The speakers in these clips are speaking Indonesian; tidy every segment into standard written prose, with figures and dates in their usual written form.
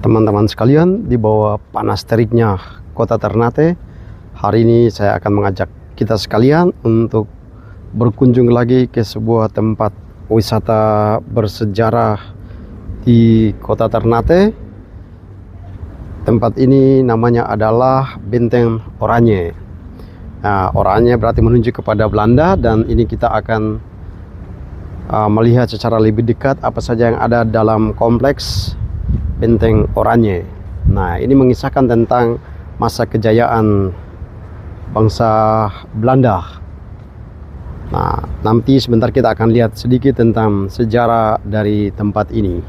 Teman-teman sekalian, di bawah panas teriknya kota Ternate, hari ini saya akan mengajak kita sekalian untuk berkunjung lagi ke sebuah tempat wisata bersejarah di kota Ternate. Tempat ini namanya adalah Benteng Oranje. Nah, Oranje berarti menunjuk kepada Belanda, dan ini kita akan melihat secara lebih dekat apa saja yang ada dalam kompleks Benteng Oranje. Nah, ini mengisahkan tentang masa kejayaan bangsa Belanda. Nah, nanti sebentar kita akan lihat sedikit tentang sejarah dari tempat ini.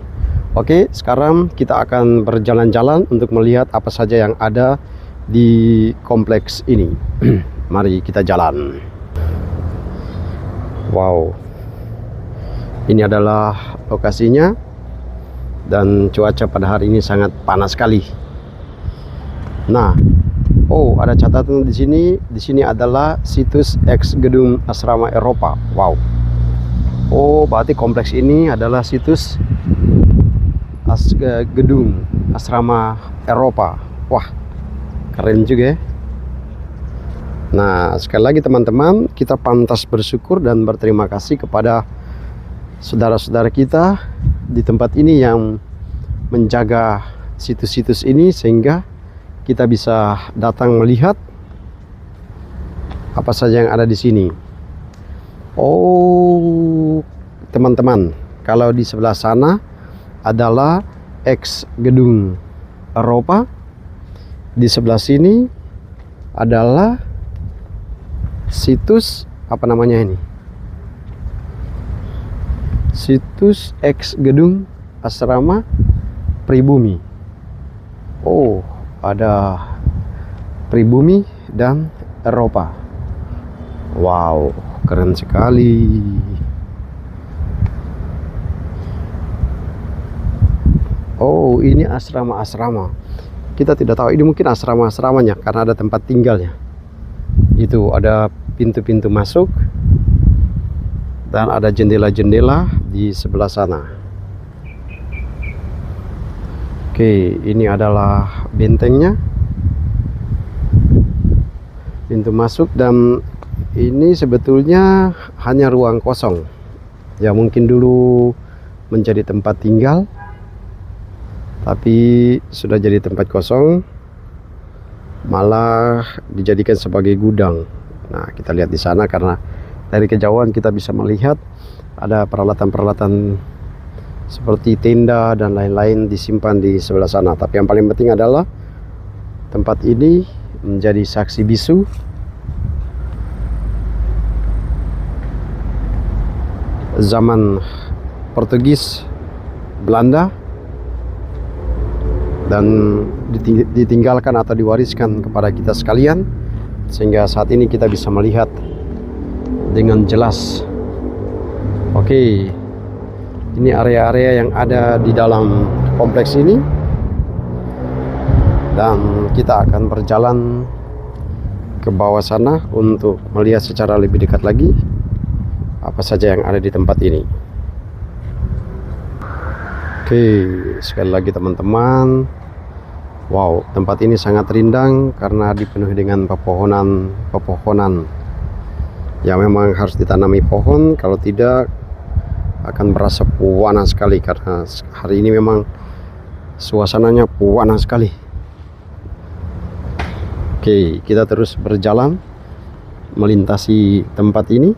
Oke, sekarang kita akan berjalan-jalan untuk melihat apa saja yang ada di kompleks ini. Mari kita jalan. Wow, ini adalah lokasinya. Dan cuaca pada hari ini sangat panas sekali. Nah, ada catatan di sini. Di sini adalah situs ex gedung asrama Eropa. Wow. Berarti kompleks ini adalah situs gedung asrama Eropa. Wah, keren juga ya. Nah, sekali lagi teman-teman, kita pantas bersyukur dan berterima kasih kepada saudara-saudara kita di tempat ini yang menjaga situs-situs ini, sehingga kita bisa datang melihat apa saja yang ada di sini. Teman-teman, kalau di sebelah sana adalah ex gedung Eropa, di sebelah sini adalah situs apa namanya ini? Situs ex gedung asrama Pribumi. Ada Pribumi dan Eropa. Wow, keren sekali. Ini asrama-asrama. Kita tidak tahu, ini mungkin asrama-asramanya karena ada tempat tinggalnya. Itu ada pintu-pintu masuk dan ada jendela-jendela di sebelah sana. Oke, ini adalah bentengnya, pintu masuk, dan ini sebetulnya hanya ruang kosong. Ya, mungkin dulu menjadi tempat tinggal, tapi sudah jadi tempat kosong, malah dijadikan sebagai gudang. Nah, kita lihat di sana karena dari kejauhan kita bisa melihat ada peralatan-peralatan seperti tenda dan lain-lain disimpan di sebelah sana. Tapi yang paling penting adalah tempat ini menjadi saksi bisu zaman Portugis Belanda, dan ditinggalkan atau diwariskan kepada kita sekalian, sehingga saat ini kita bisa melihat dengan jelas. Oke, ini area-area yang ada di dalam kompleks ini, dan kita akan berjalan ke bawah sana untuk melihat secara lebih dekat lagi apa saja yang ada di tempat ini. Oke, sekali lagi teman-teman, wow, tempat ini sangat rindang karena dipenuhi dengan pepohonan. Ya, memang harus ditanami pohon, kalau tidak akan merasa panas sekali, karena hari ini memang suasananya panas sekali. Oke, kita terus berjalan melintasi tempat ini.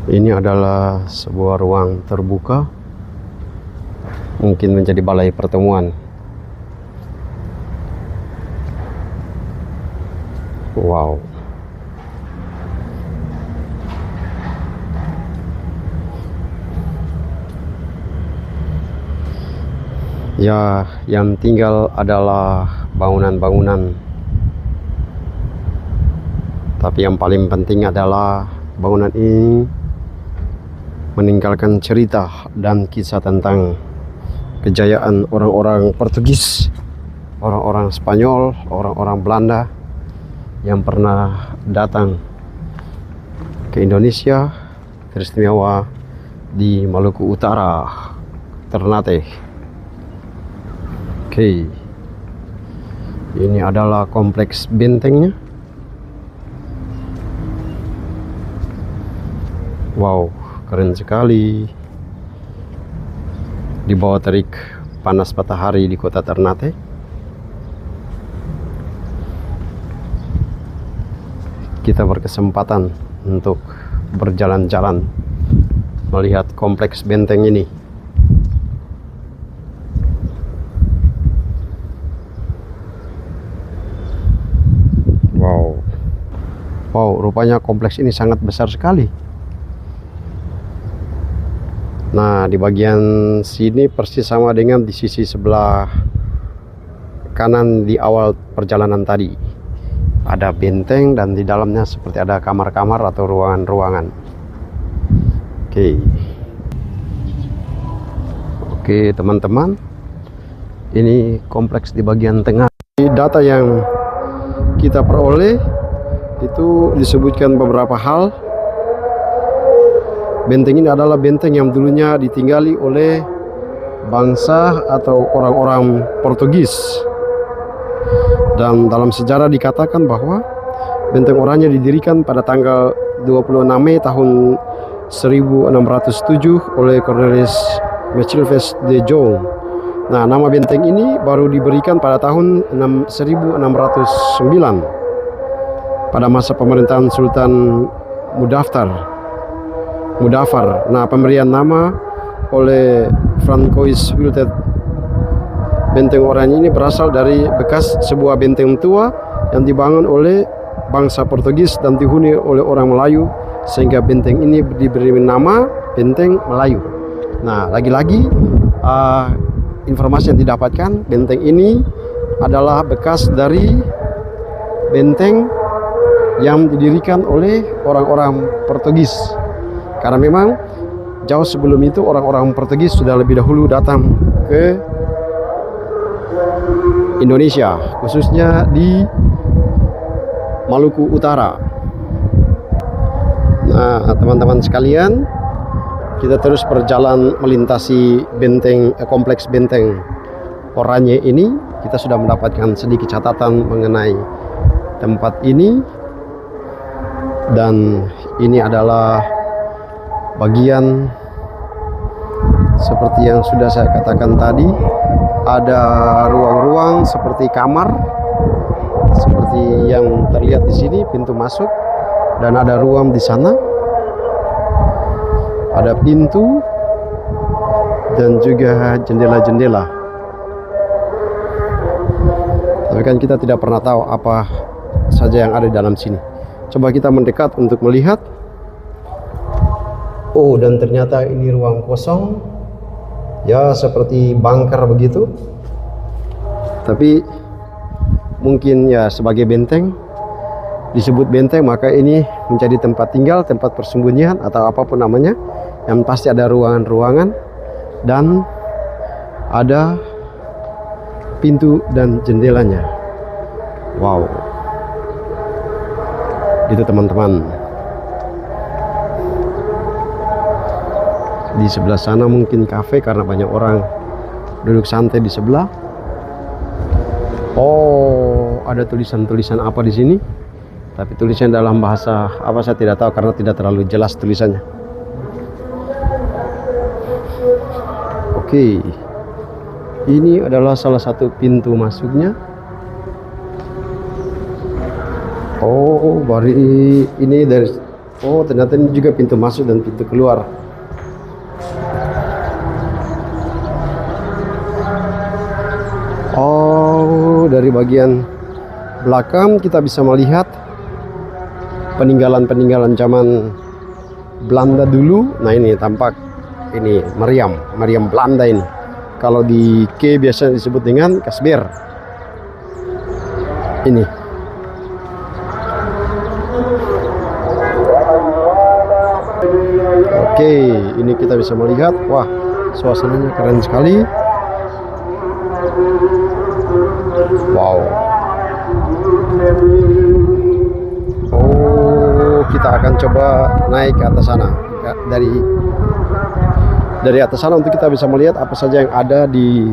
Ini adalah sebuah ruang terbuka, mungkin menjadi balai pertemuan. Wow. Ya, yang tinggal adalah bangunan-bangunan. Tapi yang paling penting adalah bangunan ini meninggalkan cerita dan kisah tentang kejayaan orang-orang Portugis, orang-orang Spanyol, orang-orang Belanda yang pernah datang ke Indonesia, teristimewa di Maluku Utara, Ternate. Oke, ini adalah kompleks bentengnya. Wow, keren sekali. Di bawah terik panas matahari di kota Ternate. Kita berkesempatan untuk berjalan-jalan melihat kompleks benteng ini. Wow. Wow, rupanya kompleks ini sangat besar sekali. Nah, di bagian sini persis sama dengan di sisi sebelah kanan di awal perjalanan tadi. Ada benteng dan di dalamnya seperti ada kamar-kamar atau ruangan-ruangan. Oke, teman-teman, ini kompleks di bagian tengah. Data yang kita peroleh itu disebutkan beberapa hal. Benteng ini adalah benteng yang dulunya ditinggali oleh bangsa atau orang-orang Portugis. Dan dalam sejarah dikatakan bahwa Benteng Oranye didirikan pada tanggal 26 Mei tahun 1607 oleh Cornelis Mechilves de Jong. Nah, nama benteng ini baru diberikan pada tahun 1609 pada masa pemerintahan Sultan Mudafar. Nah, pemberian nama oleh Francois Wilted Benteng Oranye ini berasal dari bekas sebuah benteng tua yang dibangun oleh bangsa Portugis dan dihuni oleh orang Melayu, sehingga benteng ini diberi nama Benteng Melayu. Nah, lagi-lagi informasi yang didapatkan, benteng ini adalah bekas dari benteng yang didirikan oleh orang-orang Portugis. Karena memang jauh sebelum itu orang-orang Portugis sudah lebih dahulu datang ke Indonesia, khususnya di Maluku Utara. Nah, teman-teman sekalian, kita terus berjalan melintasi kompleks Benteng Oranye ini. Kita sudah mendapatkan sedikit catatan mengenai tempat ini, dan ini adalah bagian seperti yang sudah saya katakan tadi. Ada ruang-ruang seperti kamar, seperti yang terlihat di sini, pintu masuk, dan ada ruang di sana, ada pintu dan juga jendela-jendela. Tapi kan kita tidak pernah tahu apa saja yang ada di dalam sini. Coba kita mendekat untuk melihat. Oh, dan ternyata ini ruang kosong. Ya, seperti bunker begitu. Tapi mungkin ya sebagai benteng, disebut benteng, maka ini menjadi tempat tinggal, tempat persembunyian atau apapun namanya. Yang pasti ada ruangan-ruangan dan ada pintu dan jendelanya. Wow. Itu teman-teman. Di sebelah sana mungkin kafe karena banyak orang duduk santai di sebelah. Oh, ada tulisan-tulisan apa di sini? Tapi tulisan dalam bahasa apa saya tidak tahu karena tidak terlalu jelas tulisannya. Oke. Ini adalah salah satu pintu masuknya. Oh, baru ini dari ternyata ini juga pintu masuk dan pintu keluar. Oh, dari bagian belakang kita bisa melihat peninggalan-peninggalan zaman Belanda dulu. Nah, ini tampak ini meriam Belanda ini. Kalau di K biasanya disebut dengan kasbir. Ini. Oke, ini kita bisa melihat. Wah, suasananya keren sekali. Wow. Oh, kita akan coba naik ke atas sana. dari atas sana untuk kita bisa melihat apa saja yang ada di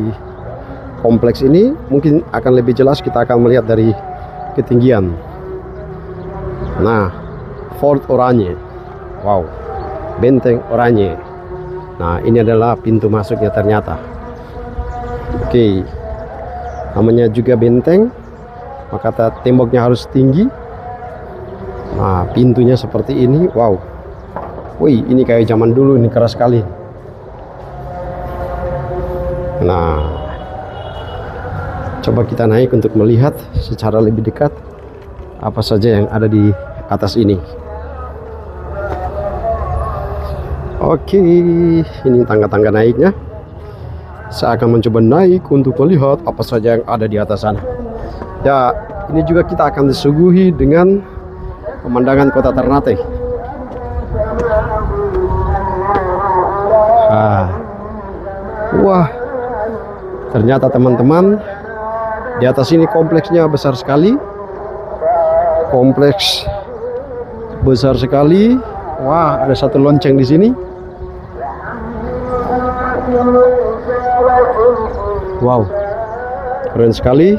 kompleks ini. Mungkin akan lebih jelas kita akan melihat dari ketinggian. Nah, Fort Oranje. Wow, Benteng Oranje. Nah, ini adalah pintu masuknya ternyata. Oke, namanya juga benteng, maka temboknya harus tinggi. Nah, pintunya seperti ini. Wow, wih, ini kayak zaman dulu, ini keras sekali. Nah, coba kita naik untuk melihat secara lebih dekat apa saja yang ada di atas ini. Oke, ini tangga-tangga naiknya. Saya akan mencoba naik untuk melihat apa saja yang ada di atas sana. Ya, ini juga kita akan disuguhi dengan pemandangan kota Ternate. Wah, ternyata teman-teman, di atas ini kompleksnya besar sekali. Kompleks besar sekali. Wah, ada satu lonceng di sini. Wow, keren sekali.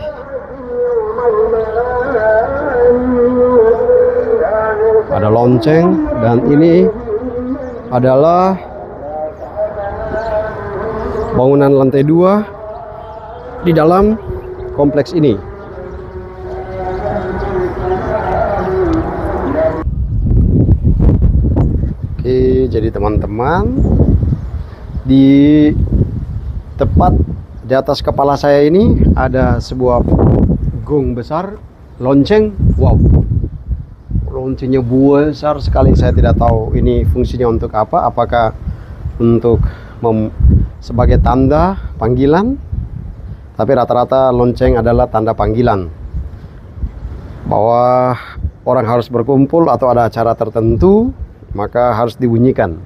Ada lonceng, dan ini adalah bangunan lantai 2 di dalam kompleks ini. Oke, jadi teman-teman, di tepat di atas kepala saya ini ada sebuah gong besar, lonceng. Wow, loncengnya besar sekali. Saya tidak tahu ini fungsinya untuk apa. Apakah untuk sebagai tanda panggilan? Tapi rata-rata lonceng adalah tanda panggilan bahwa orang harus berkumpul atau ada acara tertentu, maka harus dibunyikan.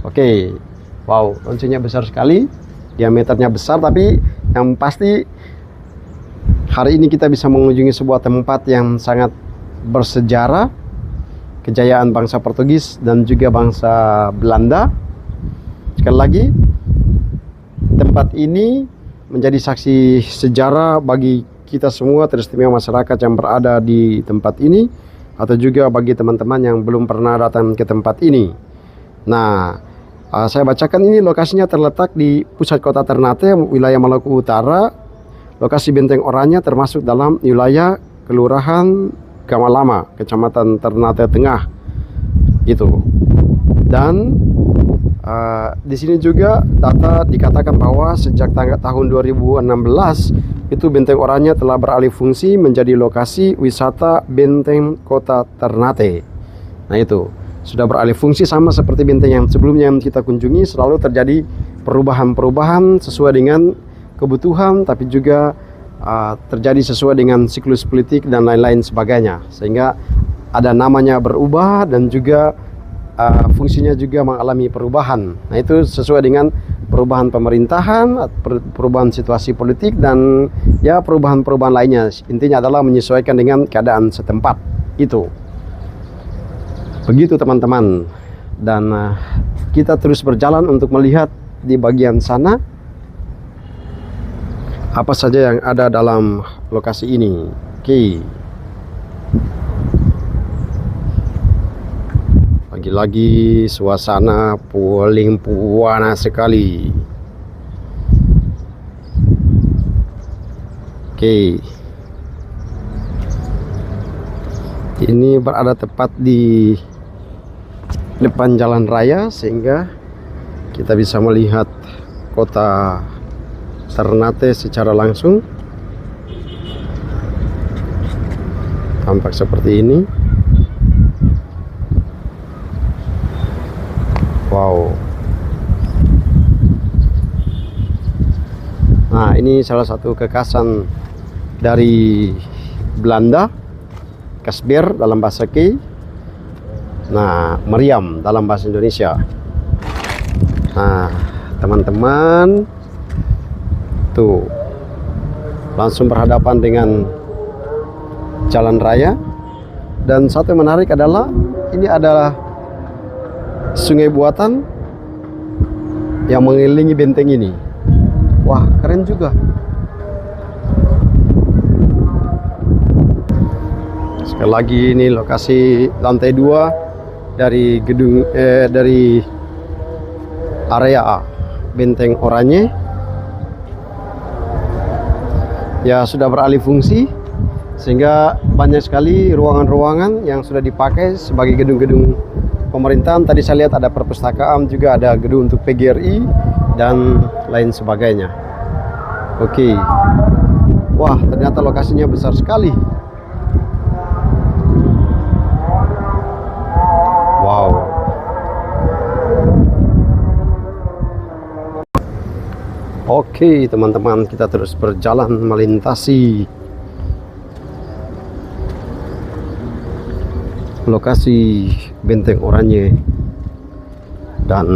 Oke, wow, loncengnya besar sekali, diameternya besar. Tapi yang pasti hari ini kita bisa mengunjungi sebuah tempat yang sangat bersejarah, kejayaan bangsa Portugis dan juga bangsa Belanda. Sekali lagi, tempat ini menjadi saksi sejarah bagi kita semua, teristimewa masyarakat yang berada di tempat ini, atau juga bagi teman-teman yang belum pernah datang ke tempat ini. Nah, saya bacakan, ini lokasinya terletak di pusat kota Ternate, wilayah Maluku Utara. Lokasi Benteng Oranje termasuk dalam wilayah Kelurahan Gamalama, Kecamatan Ternate Tengah. Itu. Dan di sini juga data dikatakan bahwa sejak tahun 2016 itu Benteng Oranje telah beralih fungsi menjadi lokasi wisata benteng kota Ternate. Nah, itu sudah beralih fungsi, sama seperti benteng yang sebelumnya yang kita kunjungi. Selalu terjadi perubahan-perubahan sesuai dengan kebutuhan, tapi juga terjadi sesuai dengan siklus politik dan lain-lain sebagainya, sehingga ada namanya berubah dan juga fungsinya juga mengalami perubahan. Nah, itu sesuai dengan perubahan pemerintahan, perubahan situasi politik, dan ya perubahan-perubahan lainnya. Intinya adalah menyesuaikan dengan keadaan setempat. Itu begitu teman-teman. Dan kita terus berjalan untuk melihat di bagian sana apa saja yang ada dalam lokasi ini. Oke, lagi-lagi suasana paling panas sekali. Oke, ini berada tepat di depan jalan raya, sehingga kita bisa melihat kota Ternate secara langsung. Tampak seperti ini. Wow. Nah, ini salah satu kekhasan dari Belanda, kasbir dalam bahasa K. Nah, meriam dalam bahasa Indonesia. Nah, teman-teman, tuh langsung berhadapan dengan jalan raya. Dan satu yang menarik adalah ini adalah sungai buatan yang mengelilingi benteng ini. Wah, keren juga. Sekali lagi, ini lokasi lantai 2 dari gedung dari area Benteng Oranye. Ya, sudah beralih fungsi sehingga banyak sekali ruangan-ruangan yang sudah dipakai sebagai gedung-gedung pemerintahan. Tadi saya lihat ada perpustakaan, juga ada gedung untuk PGRI dan lain sebagainya. Oke. Wah, ternyata lokasinya besar sekali. Wow. Oke, teman-teman, kita terus berjalan melintasi lokasi Benteng Oranye. Dan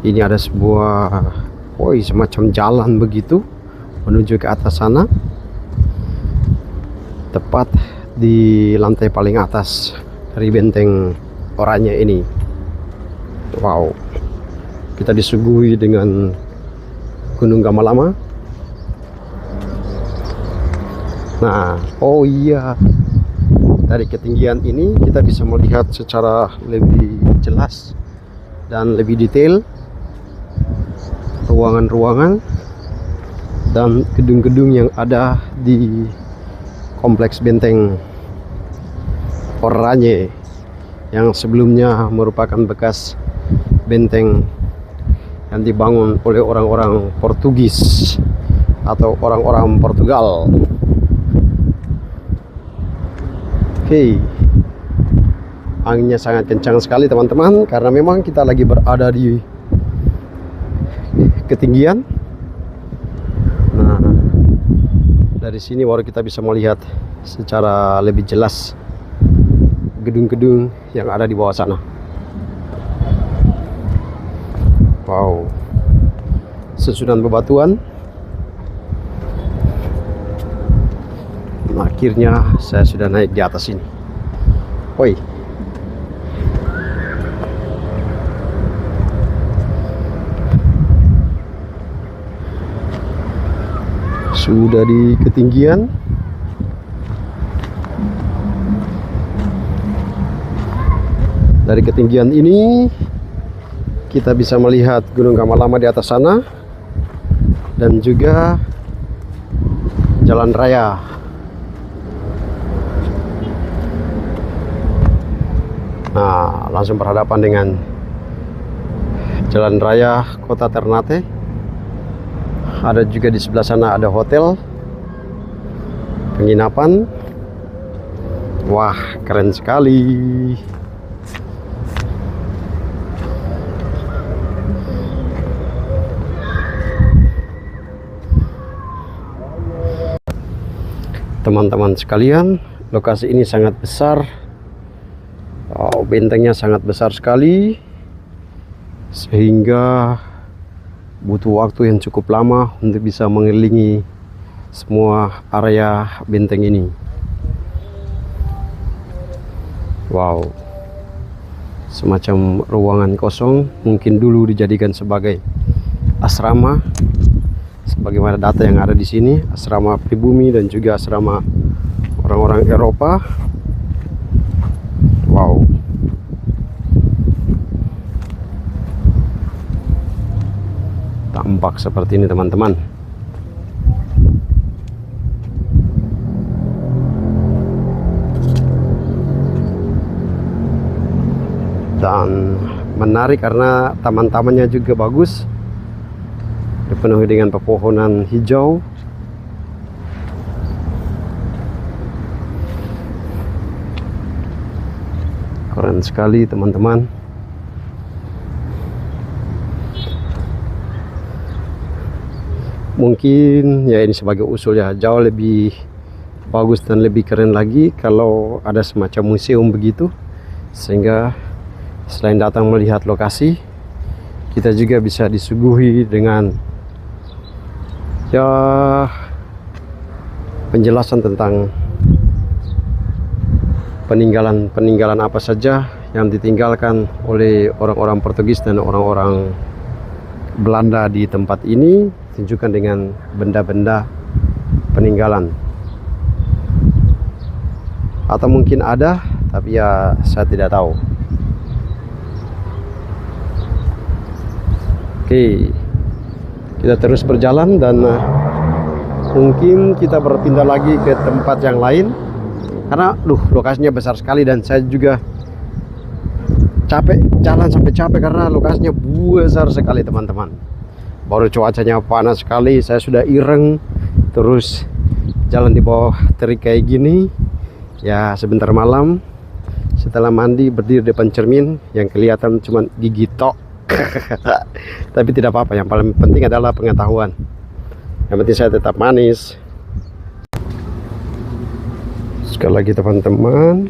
ini ada sebuah semacam jalan begitu menuju ke atas sana, tepat di lantai paling atas dari Benteng Oranye ini. Wow, kita disuguhi dengan Gunung Gamalama. Nah, iya, dari ketinggian ini kita bisa melihat secara lebih jelas dan lebih detail ruangan-ruangan dan gedung-gedung yang ada di kompleks Benteng Oranye yang sebelumnya merupakan bekas benteng yang dibangun oleh orang-orang Portugis atau orang-orang Portugal. Oke, anginnya sangat kencang sekali, teman-teman, karena memang kita lagi berada di ketinggian. Nah, dari sini baru kita bisa melihat secara lebih jelas gedung-gedung yang ada di bawah sana. Wow, susunan bebatuan. Akhirnya saya sudah naik di atas ini. Woi, sudah di ketinggian. Dari ketinggian ini kita bisa melihat Gunung Gamalama di atas sana dan juga jalan raya. Nah, langsung berhadapan dengan jalan raya Kota Ternate. Ada juga di sebelah sana ada hotel penginapan. Wah, keren sekali. Teman-teman sekalian, lokasi ini sangat besar. Bentengnya sangat besar sekali, sehingga butuh waktu yang cukup lama untuk bisa mengelilingi semua area benteng ini. Wow, semacam ruangan kosong, mungkin dulu dijadikan sebagai asrama, sebagaimana data yang ada di sini, asrama pribumi dan juga asrama orang-orang Eropa. Wow, tampak seperti ini, teman-teman. Dan menarik karena taman-tamannya juga bagus, dipenuhi dengan pepohonan hijau. Keren sekali, teman-teman. Mungkin ya ini sebagai usul ya, jauh lebih bagus dan lebih keren lagi kalau ada semacam museum begitu, sehingga selain datang melihat lokasi, kita juga bisa disuguhi dengan ya penjelasan tentang peninggalan apa saja yang ditinggalkan oleh orang-orang Portugis dan orang-orang Belanda di tempat ini, tunjukkan dengan benda-benda peninggalan. Atau mungkin ada, tapi ya saya tidak tahu. Oke, kita terus berjalan dan mungkin kita berpindah lagi ke tempat yang lain karena lokasinya besar sekali dan saya juga capek jalan sampai capek karena lokasinya besar sekali teman-teman. Baru cuacanya panas sekali, saya sudah ireng, terus jalan di bawah terik kayak gini. Ya sebentar malam, setelah mandi berdiri depan cermin yang kelihatan cuma gigi tok. Tapi tidak apa-apa, yang paling penting adalah pengetahuan. Yang penting saya tetap manis. Sekali lagi teman-teman,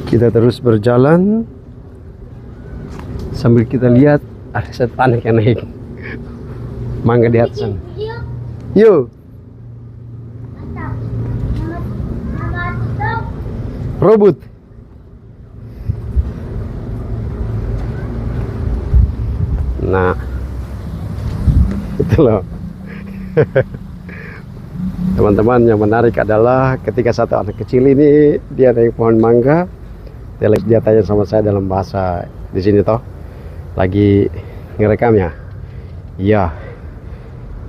kita terus berjalan sambil kita lihat ada setan yang naik mangga di atas sana. Yuk, robot. Nah, itu loh. Teman-teman, yang menarik adalah ketika satu anak kecil ini dia naik pohon mangga, dia tanya sama saya dalam bahasa di sini toh, lagi ngerekam ya. Iya.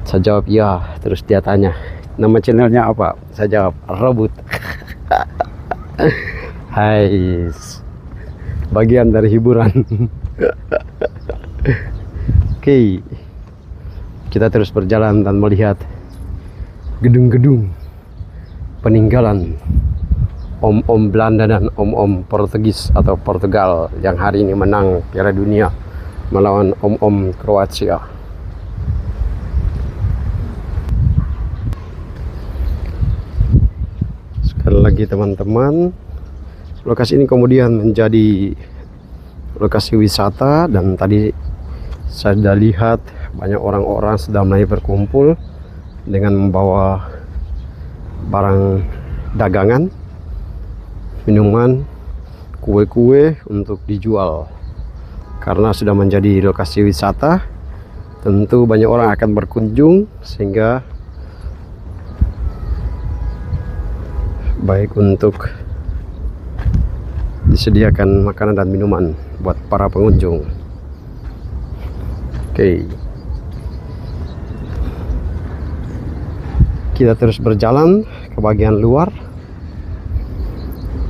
Saya jawab iya, terus dia tanya nama channelnya apa, saya jawab robot. Hai, bagian dari hiburan. Oke, kita terus berjalan dan melihat gedung-gedung peninggalan om-om Belanda dan om-om Portugis atau Portugal yang hari ini menang Piala Dunia melawan om-om Kroasia. Sekali lagi teman-teman, lokasi ini kemudian menjadi lokasi wisata dan tadi saya sudah lihat banyak orang-orang sedang mulai berkumpul dengan membawa barang dagangan, minuman, kue-kue untuk dijual. Karena sudah menjadi lokasi wisata, tentu banyak orang akan berkunjung sehingga baik untuk disediakan makanan dan minuman buat para pengunjung. Oke, kita terus berjalan ke bagian luar,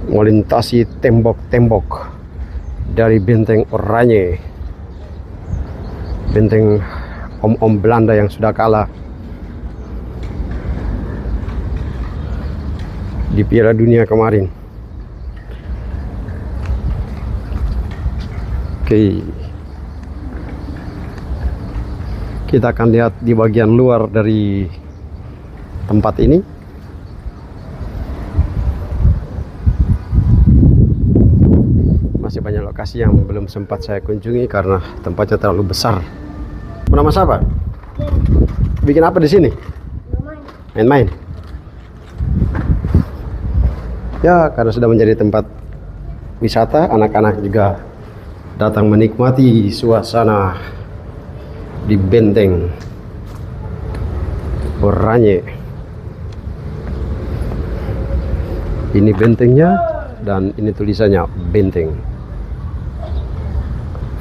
melintasi tembok-tembok dari benteng Oranje, benteng om-om Belanda yang sudah kalah di Piala Dunia kemarin. Oke, kita akan lihat di bagian luar dari tempat ini. Masih banyak lokasi yang belum sempat saya kunjungi karena tempatnya terlalu besar. Nama siapa? Bikin apa di sini? Main-main. Ya, karena sudah menjadi tempat wisata, anak-anak juga datang menikmati suasana di benteng Oranje. Ini bentengnya dan ini tulisannya benteng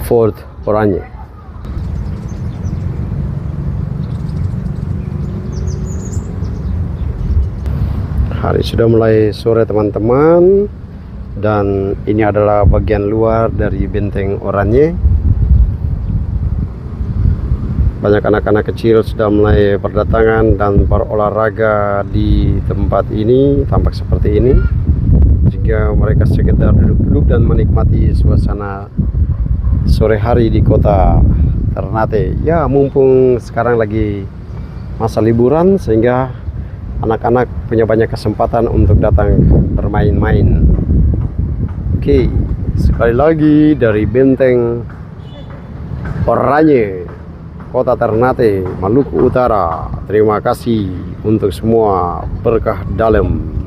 Fort Oranje. Hari sudah mulai sore teman-teman, dan ini adalah bagian luar dari benteng Oranje. Banyak anak-anak kecil sudah mulai berdatangan dan berolahraga di tempat ini, tampak seperti ini. Jika mereka sekedar duduk-duduk dan menikmati suasana sore hari di kota Ternate. Ya, mumpung sekarang lagi masa liburan sehingga anak-anak punya banyak kesempatan untuk datang bermain-main. Oke, sekali lagi dari benteng Oranje, Kota Ternate, Maluku Utara. Terima kasih untuk semua berkah dalam.